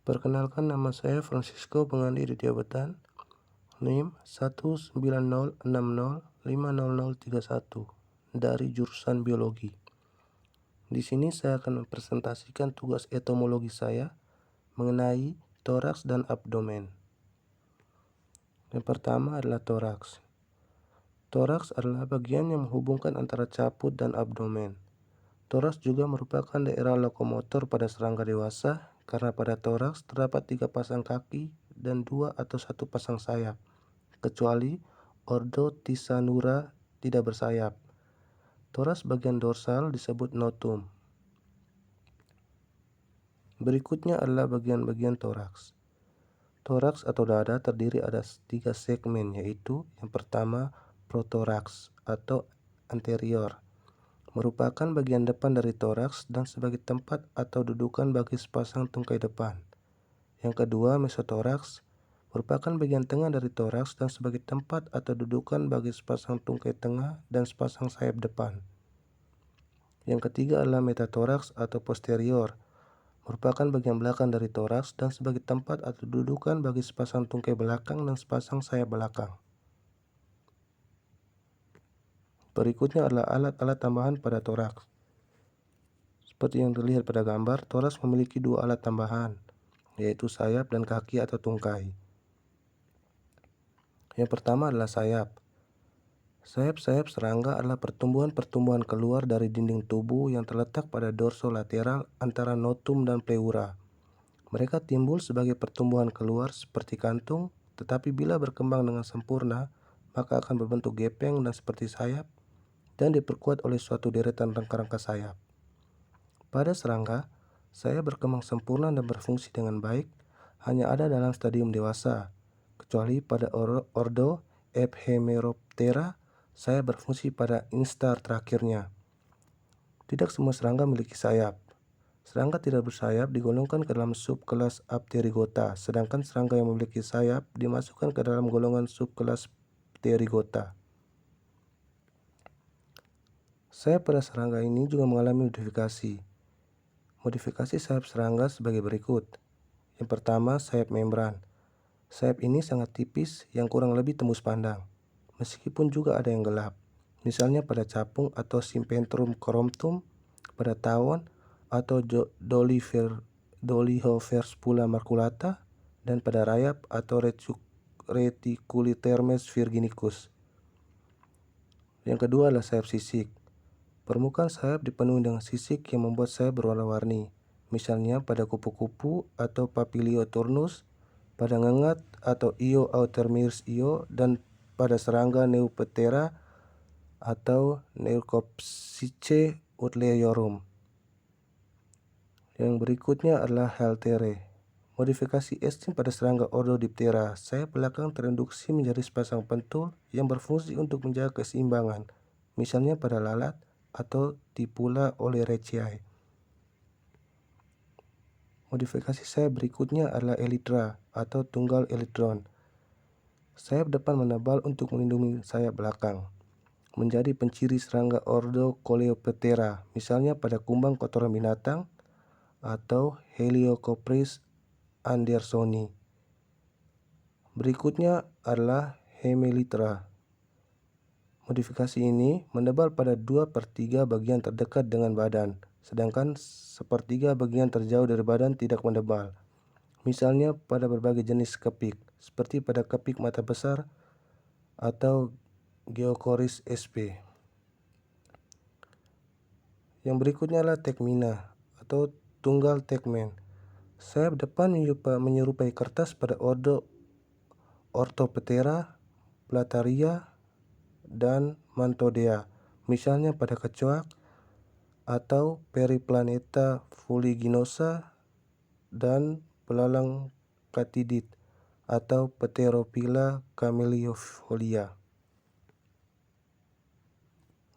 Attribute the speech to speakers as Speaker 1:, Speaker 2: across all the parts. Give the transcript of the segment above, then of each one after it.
Speaker 1: Perkenalkan, nama saya Francisco Pengandi Didiabatan, NIM 19060500031 dari jurusan Biologi. Di sini saya akan mempresentasikan tugas etomologi saya mengenai toraks dan abdomen. Yang pertama adalah toraks. Toraks adalah bagian yang menghubungkan antara caput dan abdomen. Toraks juga merupakan daerah lokomotor pada serangga dewasa karena pada toraks terdapat 3 pasang kaki dan 2 atau 1 pasang sayap, kecuali Ordotisanura tidak bersayap. Toraks bagian dorsal disebut notum. Berikutnya adalah bagian-bagian toraks. Toraks atau dada terdiri atas 3 segmen, yaitu yang pertama protoraks atau anterior, merupakan bagian depan dari toraks dan sebagai tempat atau dudukan bagi sepasang tungkai depan. Yang kedua mesotoraks, merupakan bagian tengah dari toraks dan sebagai tempat atau dudukan bagi sepasang tungkai tengah dan sepasang sayap depan. Yang ketiga adalah metatoraks atau posterior, merupakan bagian belakang dari toraks dan sebagai tempat atau dudukan bagi sepasang tungkai belakang dan sepasang sayap belakang. Berikutnya adalah alat-alat tambahan pada toraks. Seperti yang terlihat pada gambar, toraks memiliki 2 alat tambahan, yaitu sayap dan kaki atau tungkai. Yang pertama adalah sayap. Sayap-sayap serangga adalah pertumbuhan-pertumbuhan keluar dari dinding tubuh yang terletak pada dorsolateral antara notum dan pleura. Mereka timbul sebagai pertumbuhan keluar seperti kantung, tetapi bila berkembang dengan sempurna, maka akan berbentuk gepeng dan seperti sayap, dan diperkuat oleh suatu deretan rangka-rangka sayap. Pada serangga, sayap berkembang sempurna dan berfungsi dengan baik hanya ada dalam stadium dewasa, kecuali pada ordo Ephemeroptera, sayap berfungsi pada instar terakhirnya. Tidak semua serangga memiliki sayap. Serangga tidak bersayap digolongkan ke dalam subkelas Apterygota, sedangkan serangga yang memiliki sayap dimasukkan ke dalam golongan subkelas Pterygota. Sayap pada serangga ini juga mengalami modifikasi. Modifikasi sayap serangga sebagai berikut. Yang pertama, sayap membran. Sayap ini sangat tipis yang kurang lebih tembus pandang, meskipun juga ada yang gelap. Misalnya pada capung atau Sympentrum corruptum, pada tawon atau Dolichoverspula maculata, dan pada rayap atau Reticulitermes virginicus. Yang kedua adalah sayap sisik. Permukaan sayap dipenuhi dengan sisik yang membuat sayap berwarna-warni, misalnya pada kupu-kupu atau Papilioturnus, pada ngengat atau Io autermiris Io, dan pada serangga Neoptera atau Neurcopsice utleiorum. Yang berikutnya adalah haltere. Modifikasi ekstrim pada serangga ordo Diptera. Sayap belakang tereduksi menjadi sepasang pentul yang berfungsi untuk menjaga keseimbangan, misalnya pada lalat atau Tipula oleracea. Modifikasi sayap berikutnya adalah elytra atau tunggal elytron. Sayap depan menebal untuk melindungi sayap belakang, menjadi penciri serangga ordo Coleoptera, misalnya pada kumbang kotoran binatang atau Heliocopris andersoni. Berikutnya adalah hemelytra. Modifikasi ini menebal pada 2/3 bagian terdekat dengan badan, sedangkan 1/4 bagian terjauh dari badan tidak menebal. Misalnya pada berbagai jenis kepik, seperti pada kepik mata besar atau Geocoris sp. Yang berikutnya adalah tegmina atau tunggal tegmen. Sayap depan menyerupai kertas pada ordo Orthoptera, Plataria, dan Mantodea, misalnya pada kecoak atau Periplaneta fuliginosa dan belalang katidid atau Pterophylla camellifolia.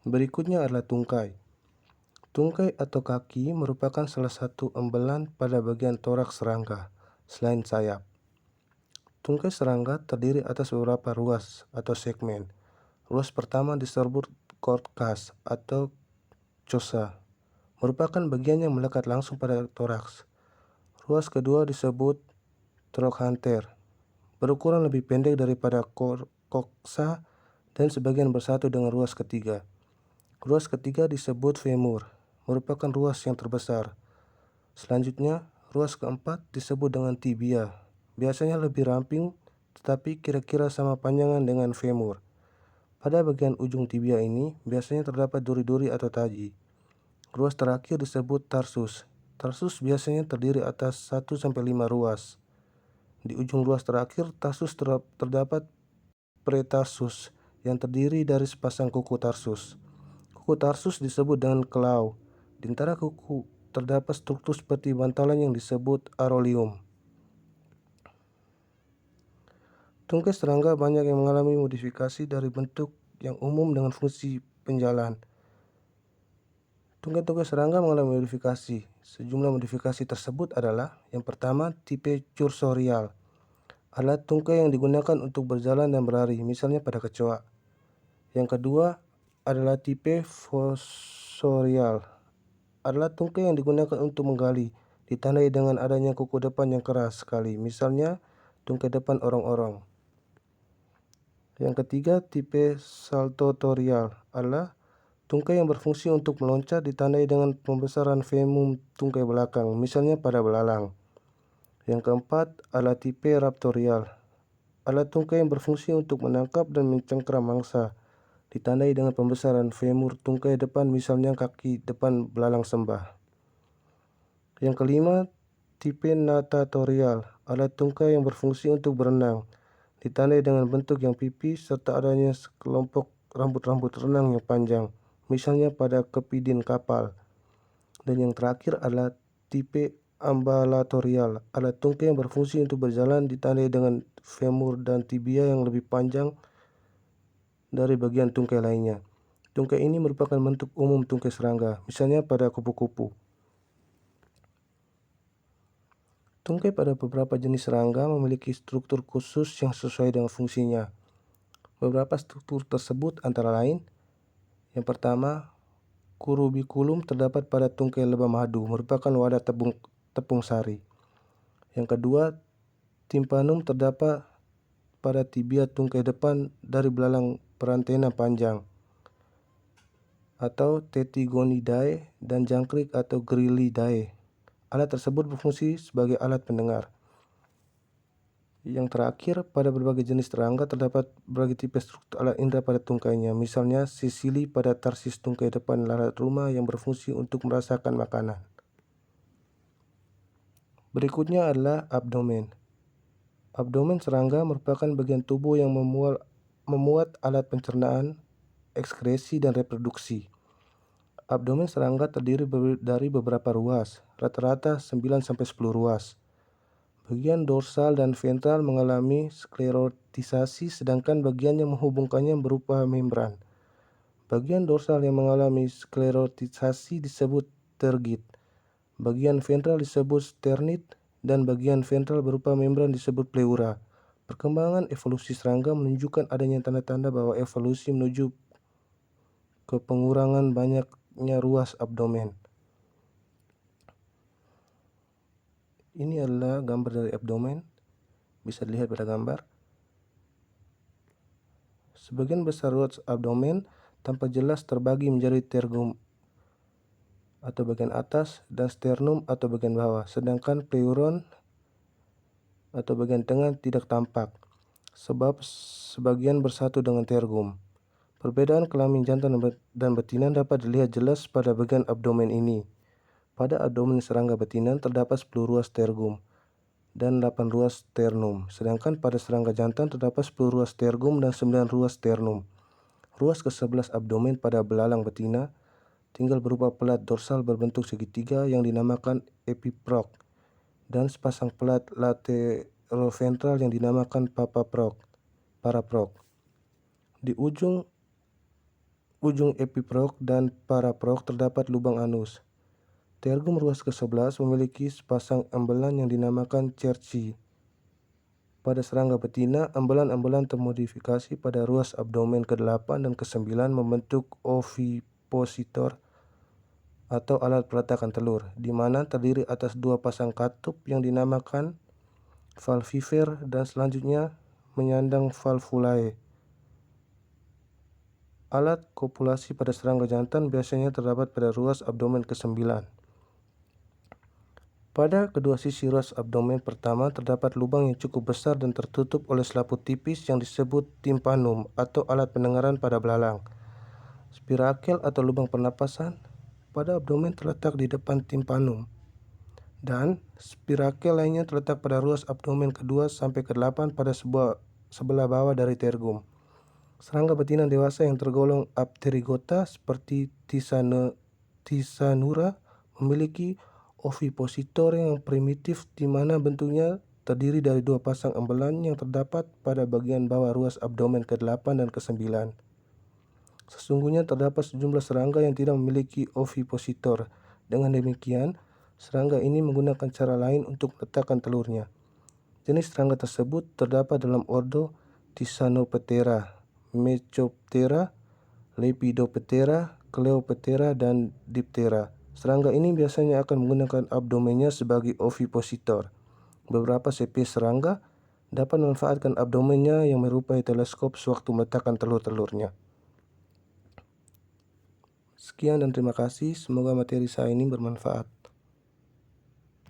Speaker 1: Berikutnya adalah tungkai. Tungkai atau kaki merupakan salah satu embelan pada bagian toraks serangga, selain sayap. Tungkai serangga terdiri atas beberapa ruas atau segmen. Ruas pertama disebut corpus atau chosa, merupakan bagian yang melekat langsung pada toraks. Ruas kedua disebut trochanter, berukuran lebih pendek daripada coxa dan sebagian bersatu dengan ruas ketiga. Ruas ketiga disebut femur, merupakan ruas yang terbesar. Selanjutnya, ruas keempat disebut dengan tibia, biasanya lebih ramping tetapi kira-kira sama panjangan dengan femur. Pada bagian ujung tibia ini biasanya terdapat duri-duri atau taji. Ruas terakhir disebut tarsus. Tarsus biasanya terdiri atas 1-5 ruas. Di ujung ruas terakhir tarsus terdapat pretarsus yang terdiri dari sepasang kuku tarsus. Kuku tarsus disebut dengan kelau. Di antara kuku terdapat struktur seperti bantalan yang disebut aroleum. Tungkai serangga banyak yang mengalami modifikasi dari bentuk yang umum dengan fungsi penjalan. Tungkai-tungkai serangga mengalami modifikasi. Sejumlah modifikasi tersebut adalah: yang pertama, tipe cursorial, adalah tungkai yang digunakan untuk berjalan dan berlari, misalnya pada kecoa. Yang kedua adalah tipe fossorial, adalah tungkai yang digunakan untuk menggali, ditandai dengan adanya kuku depan yang keras sekali, misalnya tungkai depan orang-orang. Yang ketiga, tipe saltatorial, adalah tungkai yang berfungsi untuk meloncat, ditandai dengan pembesaran femur tungkai belakang, misalnya pada belalang. Yang keempat adalah tipe raptorial, adalah tungkai yang berfungsi untuk menangkap dan mencengkram mangsa, ditandai dengan pembesaran femur tungkai depan, misalnya kaki depan belalang sembah. Yang kelima, tipe natatorial, adalah tungkai yang berfungsi untuk berenang, ditandai dengan bentuk yang pipih serta adanya sekelompok rambut-rambut renang yang panjang, misalnya pada kepidin kapal. Dan yang terakhir adalah tipe ambulatorial, adalah tungkai yang berfungsi untuk berjalan, ditandai dengan femur dan tibia yang lebih panjang dari bagian tungkai lainnya. Tungkai ini merupakan bentuk umum tungkai serangga, misalnya pada kupu-kupu. Tungkai pada beberapa jenis serangga memiliki struktur khusus yang sesuai dengan fungsinya. Beberapa struktur tersebut antara lain: yang pertama, curubiculum terdapat pada tungkai lebah madu, merupakan wadah tepung sari. Yang kedua, tympanum terdapat pada tibia tungkai depan dari belalang berantena panjang, atau Tetygonidae, dan jangkrik atau Grylidae. Alat tersebut berfungsi sebagai alat pendengar. Yang terakhir, pada berbagai jenis serangga terdapat berbagai tipe struktur alat indera pada tungkainya, misalnya sisili pada tarsis tungkai depan lalat rumah yang berfungsi untuk merasakan makanan. Berikutnya adalah abdomen. Abdomen serangga merupakan bagian tubuh yang memuat alat pencernaan, ekskresi, dan reproduksi. Abdomen serangga terdiri dari beberapa ruas, rata-rata 9-10 ruas. Bagian dorsal dan ventral mengalami sklerotisasi, sedangkan bagian yang menghubungkannya berupa membran. Bagian dorsal yang mengalami sklerotisasi disebut tergit, bagian ventral disebut sternit, dan bagian ventral berupa membran disebut pleura. Perkembangan evolusi serangga menunjukkan adanya tanda-tanda bahwa evolusi menuju ke pengurangan banyaknya ruas abdomen. Ini adalah gambar dari abdomen, bisa dilihat pada gambar. Sebagian besar ruas abdomen tampak jelas terbagi menjadi tergum atau bagian atas dan sternum atau bagian bawah, sedangkan pleuron atau bagian tengah tidak tampak, sebab sebagian bersatu dengan tergum. Perbedaan kelamin jantan dan betina dapat dilihat jelas pada bagian abdomen ini. Pada abdomen serangga betina terdapat 10 ruas tergum dan 8 ruas sternum, sedangkan pada serangga jantan terdapat 10 ruas tergum dan 9 ruas sternum. Ruas ke-11 abdomen pada belalang betina tinggal berupa pelat dorsal berbentuk segitiga yang dinamakan epiprok dan sepasang pelat lateroventral yang dinamakan paraprok. Di ujung epiprok dan paraprok terdapat lubang anus. Tergum ruas ke-11 memiliki sepasang embelan yang dinamakan cerci. Pada serangga betina, embelan-embelan termodifikasi pada ruas abdomen ke-8 dan ke-9 membentuk ovipositor atau alat peletakan telur, di mana terdiri atas dua pasang katup yang dinamakan valviver dan selanjutnya menyandang valvulae. Alat kopulasi pada serangga jantan biasanya terdapat pada ruas abdomen ke-9. Pada kedua sisi ruas abdomen pertama terdapat lubang yang cukup besar dan tertutup oleh selaput tipis yang disebut timpanum atau alat pendengaran pada belalang. Spirakel atau lubang pernapasan pada abdomen terletak di depan timpanum, dan spirakel lainnya terletak pada ruas abdomen ke-2 sampai ke-8 pada sebelah bawah dari tergum. Serangga betina dewasa yang tergolong Apterygota seperti Tisanura memiliki ovipositor yang primitif di mana bentuknya terdiri dari dua pasang embelan yang terdapat pada bagian bawah ruas abdomen ke-8 dan ke-9. Sesungguhnya terdapat sejumlah serangga yang tidak memiliki ovipositor. Dengan demikian, serangga ini menggunakan cara lain untuk meletakkan telurnya. Jenis serangga tersebut terdapat dalam ordo Tisanoptera, Mechoptera, Lepidoptera, Cleoptera, dan Diptera. Serangga ini biasanya akan menggunakan abdomennya sebagai ovipositor. Beberapa spesies serangga dapat memanfaatkan abdomennya yang menyerupai teleskop sewaktu meletakkan telur-telurnya. Sekian dan terima kasih. Semoga materi saya ini bermanfaat.